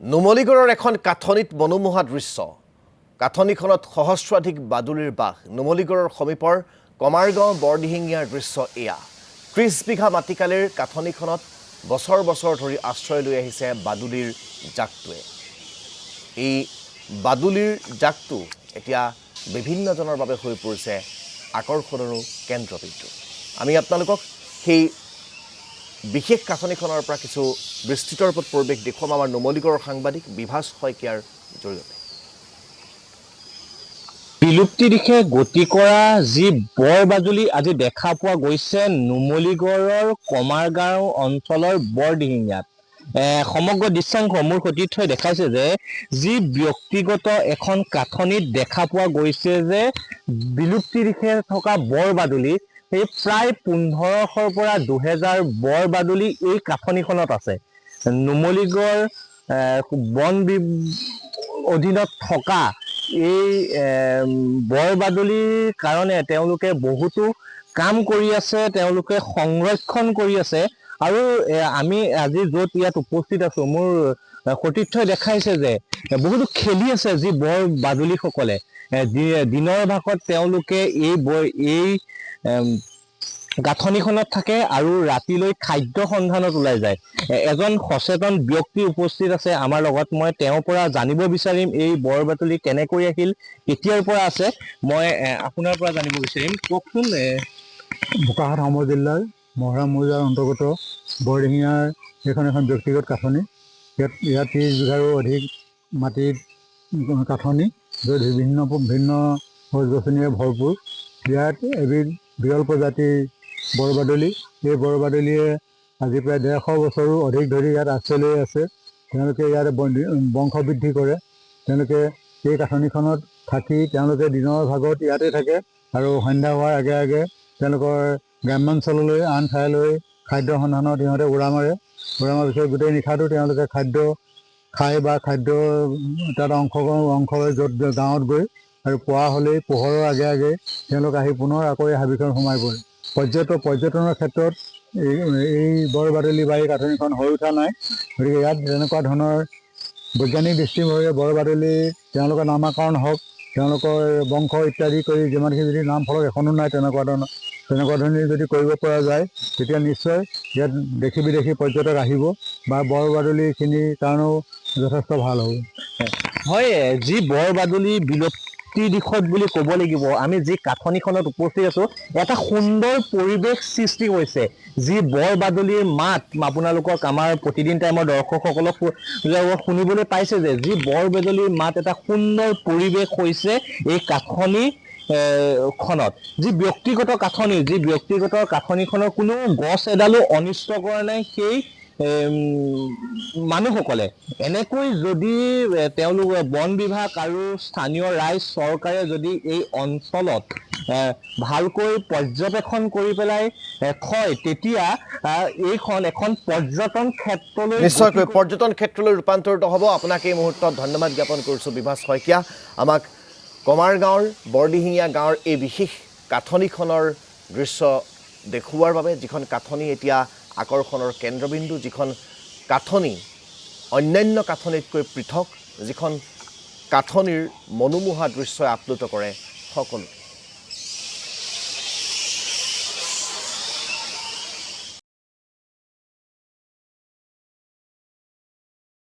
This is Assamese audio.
নুমলীগড়ৰ এখন কাঠনিত মনোমোহা দৃশ্য কাঠনিখনত সহস্ৰাধিক বাদুলিৰ বাস নুমলীগড়ৰ সমীপৰ কমাৰগাঁও বৰদিহিঙীয়াৰ দৃশ্য এয়া 30 বিঘা মাটিকালিৰ কাঠনিখনত বছৰ বছৰ ধৰি আশ্ৰয় লৈ আহিছে বাদুলিৰ জাকটোৱে এই বাদুলিৰ জাকটো এতিয়া বিভিন্নজনৰ বাবে হৈ পৰিছে আকৰ্ষণৰ কেন্দ্ৰবিন্দু আমি আপোনালোকক সেই বিশেষ কাঠনিখনৰ পৰা কিছু বিস্তৃতৰ ওপৰত পৰিৱেশ দেখুৱাম আমাৰ নুমলীগড়ৰ সাংবাদিক বিভাস শইকীয়াৰ জৰিয়তে বিলুপ্তি দিশে গতি কৰা যি বৰ বাদুলি আজি দেখা পোৱা গৈছে নুমলীগড়ৰ কমাৰগাঁও অঞ্চলৰ বৰদিহিঙিয়াত সমগ্ৰ দৃশ্যাংশ মোৰ সতীৰ্থই দেখাইছে যে যি ব্যক্তিগত এখন কাঠনিত দেখা পোৱা গৈছে যে বিলুপ্তি দিশে থকা বৰ বাদুলি এই প্ৰায় 1500ৰ পৰা 2000 বৰ বাদুলি এই কাঠনিখনত আছে নুমলীগড় বন অধীনত থকা এই বৰ বাদুলিৰ কাৰণে তেওঁলোকে বহুতো কাম কৰি আছে তেওঁলোকে সংৰক্ষণ কৰি আছে আৰু আমি আজি য'ত ইয়াত উপস্থিত আছো মোৰ সতীৰ্থই দেখাইছে যে বহুতো খেলি আছে যি বৰ বাদুলিসকলে দিনৰ ভাগত তেওঁলোকে এই গাঁথনিখনত থাকে আৰু ৰাতিলৈ খাদ্য সন্ধানত ওলাই যায় এজন সচেতন ব্যক্তি উপস্থিত আছে আমাৰ লগত মই তেওঁৰ পৰা জানিব বিচাৰিম এই বৰ বাদুলি কেনেকৈ আহিল কেতিয়াৰ পৰা আছে মই আপোনাৰ পৰা জানিব বিচাৰিম কওকচোন বোকাখাট হামৰ জিলাৰ মহৰা মৌজাৰ অন্তৰ্গত বৰদিহিঙীয়াৰ এইখন এখন ব্যক্তিগত কাঠনি ইয়াত 30 বিঘাৰো অধিক মাটিত কাঠনি য'ত ভিন্ন গছ গছনিৰে ভৰপূৰ ইয়াত এবিধ বিৰল প্ৰজাতিৰ বৰ বাদুলি এই বৰ বাদুলিয়ে আজি প্ৰায় 150 বছৰো অধিক ধৰি ইয়াত আশ্ৰয় লৈ আছে তেওঁলোকে ইয়াত বংশ বৃদ্ধি কৰে তেওঁলোকে এই কাঠনিখনত থাকি তেওঁলোকে দিনৰ ভাগত ইয়াতে থাকে আৰু সন্ধ্যা হোৱাৰ আগে আগে তেওঁলোকৰ গ্ৰাম্যাঞ্চললৈ আন ঠাইলৈ খাদ্য সন্ধানত সিহঁতে উৰা মাৰে পিছত গোটেই নিশাটো তেওঁলোকে খাদ্য খায় বা খাদ্য তাত অংশ য'ত গাঁৱত গৈ আৰু পুৱা হ'লেই পোহৰৰ আগে আগে তেওঁলোক আহি পুনৰ আকৌ এই হাবিখন সোমাই পৰে পৰ্যটনৰ ক্ষেত্ৰত এই বৰ বাদুলি বা এই কাঠনিখন হৈ উঠা নাই গতিকে ইয়াত তেনেকুৱা ধৰণৰ বৈজ্ঞানিক দৃষ্টিভংগীৰে বৰ বাদুলি তেওঁলোকৰ নামাকৰণ হওক তেওঁলোকৰ বংশ ইত্যাদি কৰি যিমানখিনি যদি নাম ফলক এখনো নাই তেনেকুৱা ধৰণে যদি কৰিব পৰা যায় তেতিয়া নিশ্চয় ইয়াত দেশী বিদেশী পৰ্যটক আহিব বা বৰ বাদুলিখিনিৰ কাৰণেও যথেষ্ট ভাল হ'ব হয় যি বৰ বাদুলি বিলুপ্তি দিশত বুলি ক'ব লাগিব আমি যি কাঠনিখনত উপস্থিত আছো এটা সুন্দৰ পৰিৱেশ সৃষ্টি হৈছে যি বৰ বাদুলিৰ মাত আপোনালোকক আমাৰ প্ৰতিদিন টাইমৰ দৰ্শকসকলক শুনিবলৈ পাইছে যে যি বৰ বাদুলিৰ মাত এটা সুন্দৰ পৰিৱেশ হৈছে এই কাঠনি খনত যি ব্যক্তিগত কাঠনিখনৰ কোনো গছ এডালো অনিষ্ট কৰা নাই সেই মানুহসকলে এনেকৈ যদি তেওঁলোক বন বিভাগ আৰু স্থানীয় ৰাইজ চৰকাৰে যদি এই অঞ্চলত ভালকৈ পৰ্যবেক্ষণ কৰি পেলাই থয় তেতিয়া এইখন এখন পৰ্যটন ক্ষেত্ৰলৈ নিশ্চয়কৈ পৰ্যটন ক্ষেত্ৰলৈ ৰূপান্তৰিত হ'ব আপোনাক এই মুহূৰ্তত ধন্যবাদ জ্ঞাপন কৰিছোঁ বিভাস শইকীয়া আমাক কমাৰগাঁৱৰ বৰদিহিঙীয়া গাঁৱৰ এই বিশেষ কাঠনিখনৰ দৃশ্য দেখুওৱাৰ বাবে যিখন কাঠনি এতিয়া আকৰ্ষণৰ কেন্দ্ৰবিন্দু যিখন কাঠনি অন্যান্য কাঠনিতকৈ পৃথক যিখন কাঠনিৰ মনোমোহা দৃশ্যই আপ্লুত কৰে সকলো